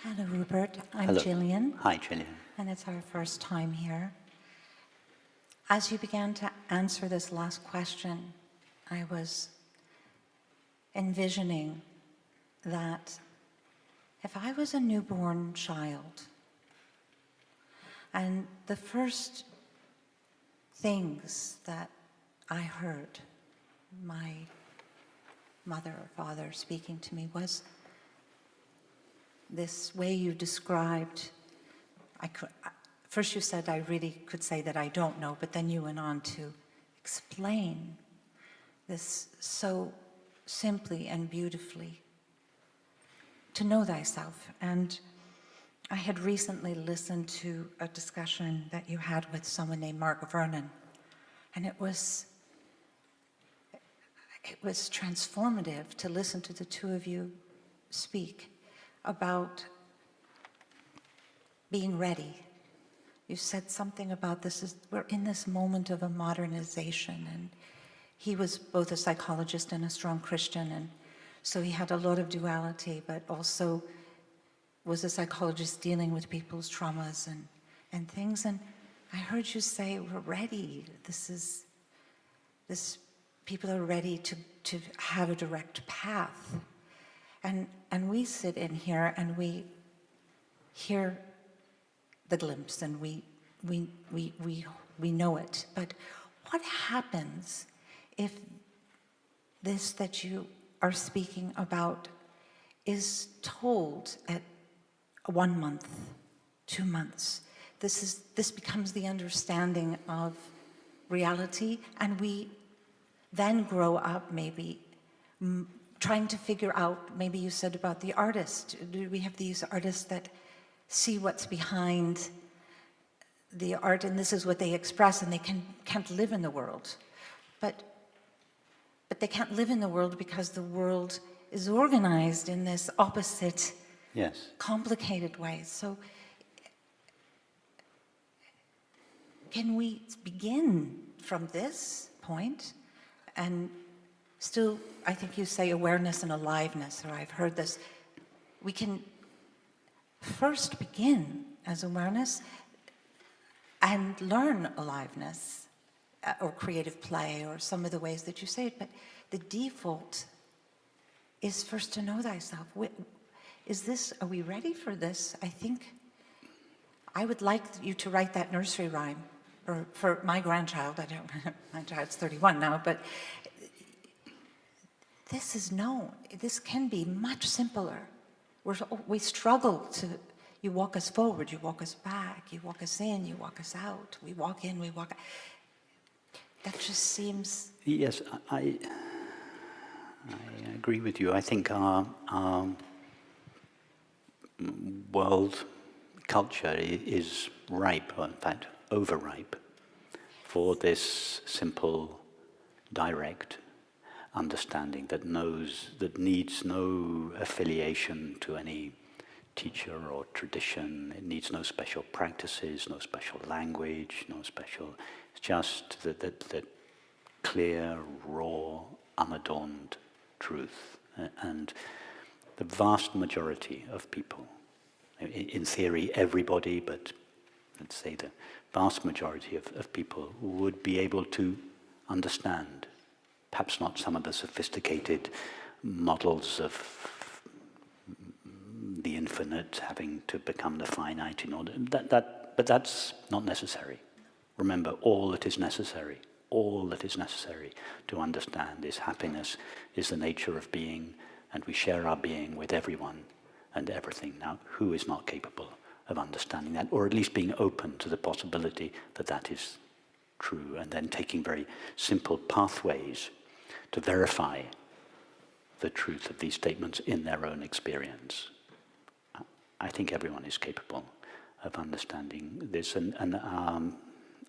Hello, Rupert. I'm Hello. Gillian. Hi, Gillian. And it's our first time here. As you began to answer this last question, I was envisioning that if I was a newborn child and the first things that I heard my mother or father speaking to me was this way you described. First you said I really could say that I don't know, but then you went on to explain this so simply and beautifully, to know thyself. And I had recently listened to a discussion that you had with someone named Mark Vernon, and it was transformative to listen to the two of you speak about being ready. You said something about we're in this moment of a modernization, and he was both a psychologist and a strong Christian, and so he had a lot of duality, but also was a psychologist dealing with people's traumas and things. And I heard you say, we're ready. People are ready to have a direct path. And we sit in here and we hear the glimpse and we know it. But what happens if this that you are speaking about is told at 1 month, 2 months? This becomes the understanding of reality, and we then grow up maybe trying to figure out, maybe you said about the artist. Do we have these artists that see what's behind the art, and this is what they express, and they can't live in the world. But they can't live in the world because the world is organized in this opposite, yes, complicated way. So can we begin from this point? And still, I think you say awareness and aliveness, or I've heard this. We can first begin as awareness and learn aliveness, or creative play, or some of the ways that you say it, but the default is first to know thyself. Are we ready for this? I think I would like you to write that nursery rhyme, or for my grandchild. My child's 31 now, but this is known. This can be much simpler. We struggle to, you walk us forward, you walk us back, you walk us in, you walk us out, we walk in, we walk out. That just seems... Yes, I agree with you. I think our world culture is ripe, or in fact overripe, for this simple, direct understanding that needs no affiliation to any teacher or tradition. It needs no special practices, no special language, it's just that clear, raw, unadorned truth. And the vast majority of people, in theory everybody, but let's say the vast majority of people would be able to understand. Perhaps not some of the sophisticated models of the infinite having to become the finite in order, but that's not necessary. Remember, all that is necessary to understand is happiness, is the nature of being, and we share our being with everyone and everything. Now, who is not capable of understanding that, or at least being open to the possibility that that is true, and then taking very simple pathways to verify the truth of these statements in their own experience? I think everyone is capable of understanding this, and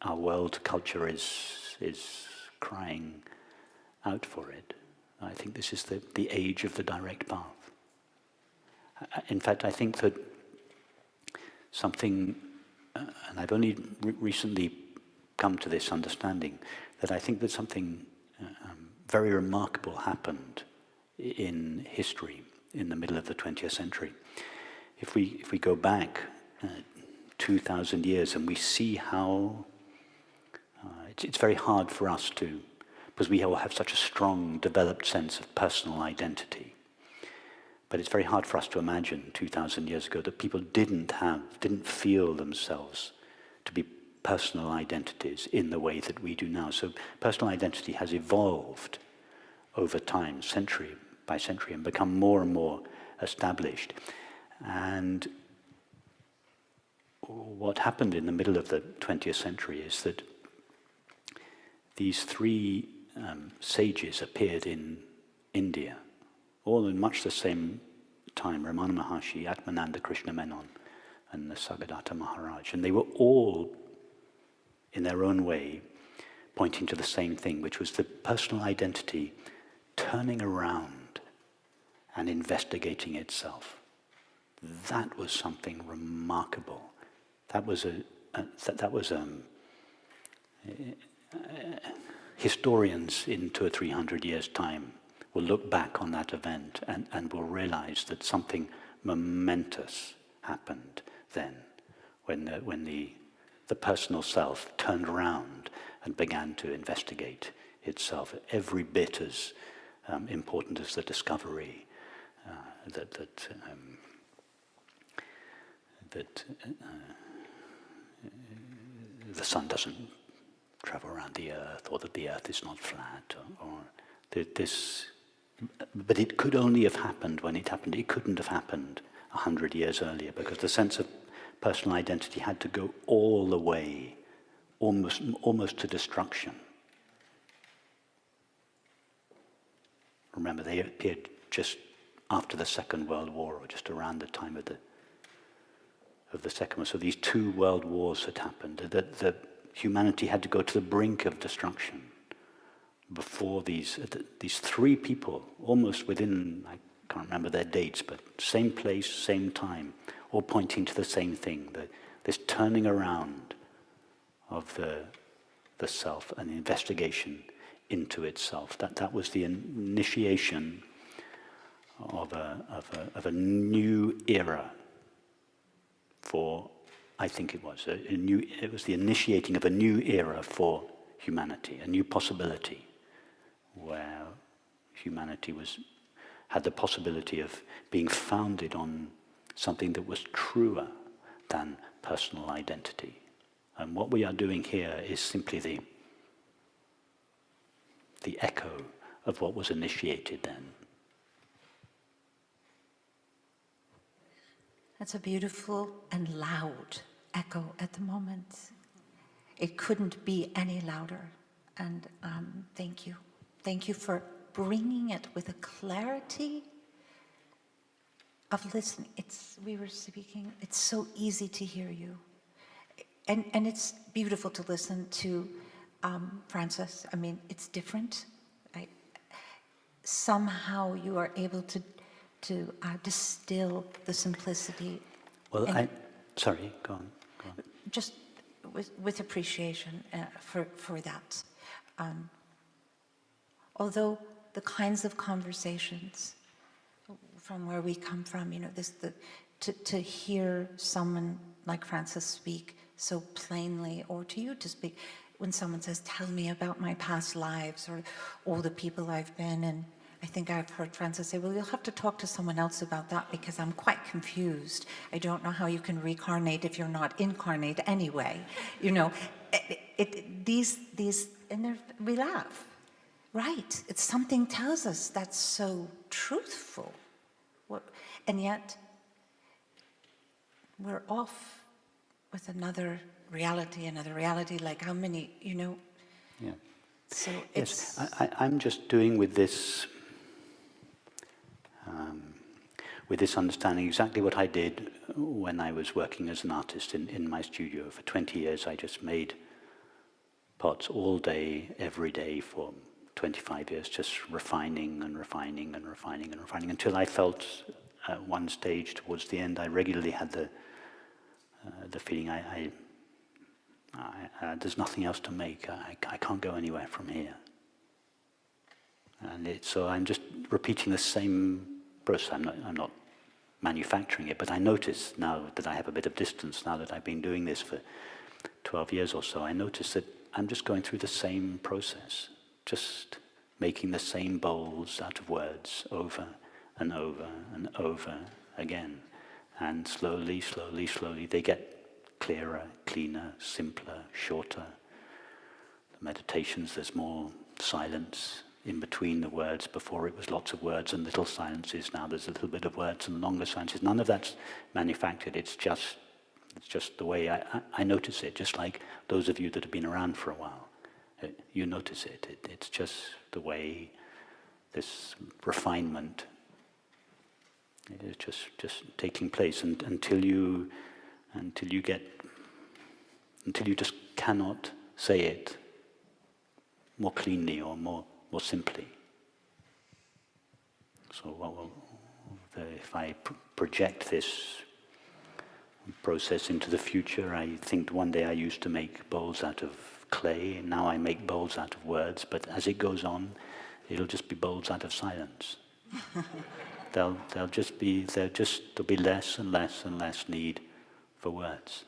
our world culture is crying out for it. I think this is the age of the direct path. In fact, I think that something, and I've only recently come to this understanding, that I think that something very remarkable happened in history in the middle of the 20th century. if we go back 2,000 years and we see how it's very hard for us to, because we all have such a strong developed sense of personal identity. But it's very hard for us to imagine 2,000 years ago that people didn't feel themselves to be personal identities in the way that we do now. So personal identity has evolved over time, century by century, and become more and more established. And what happened in the middle of the 20th century is that these three sages appeared in India, all in much the same time, Ramana Maharshi, Atmananda Krishna Menon, and the Sagadatta Maharaj. And they were all, in their own way, pointing to the same thing, which was the personal identity turning around and investigating itself. That was something remarkable. Historians in 200 or 300 years' time will look back on that event and will realize that something momentous happened then, when the personal self turned around and began to investigate itself, every bit as important as the discovery that the sun doesn't travel around the earth, or that the earth is not flat, or this. But it could only have happened when it happened. It couldn't have happened 100 years earlier, because the sense of personal identity had to go all the way, almost to destruction. Remember, they appeared just after the Second World War, or just around the time of the Second War. So these two world wars had happened. That humanity had to go to the brink of destruction before these three people, almost within, I can't remember their dates, but same place, same time, all pointing to the same thing, this turning around of the self and investigation into itself. That was the initiation of a new era for, I think it was it was the initiating of a new era for humanity, a new possibility, where humanity had the possibility of being founded on something that was truer than personal identity. And what we are doing here is simply the echo of what was initiated then. That's a beautiful and loud echo at the moment. It couldn't be any louder. And thank you. Thank you for bringing it with a clarity of listening. We were speaking, it's so easy to hear you. And it's beautiful to listen to Francis. I mean, it's different. Somehow you are able to distill the simplicity. Well, sorry, go on. Just with appreciation for that. Although the kinds of conversations from where we come from, to hear someone like Francis speak so plainly, or to you to speak, when someone says, tell me about my past lives, or all the people I've been, and I think I've heard Francis say, well, you'll have to talk to someone else about that because I'm quite confused. I don't know how you can reincarnate if you're not incarnate anyway. These, and we laugh. Right, it's something tells us that's so truthful. And yet, we're off with another reality, like how many, Yeah. So it's... Yes, I'm just doing with this understanding exactly what I did when I was working as an artist in my studio. For 20 years, I just made pots all day, every day for 25 years, just refining and refining and refining and refining, until I felt at one stage towards the end, I regularly had the feeling there's nothing else to make. I can't go anywhere from here. And so I'm just repeating the same process. I'm not manufacturing it. But I notice now that I have a bit of distance, now that I've been doing this for 12 years or so, I notice that I'm just going through the same process, just making the same bowls out of words over and over and over again. And slowly, slowly, slowly, they get clearer, cleaner, simpler, shorter. The meditations, there's more silence in between the words. Before it was lots of words and little silences. Now there's a little bit of words and longer silences. None of that's manufactured. It's just the way I notice it, just like those of you that have been around for a while. You notice it. It's just the way this refinement is just taking place, and until you just cannot say it more cleanly or more simply. So if I project this process into the future, I think one day I used to make bowls out of clay, and now I make bowls out of words, but as it goes on, it'll just be bowls out of silence. There'll be less and less and less need for words.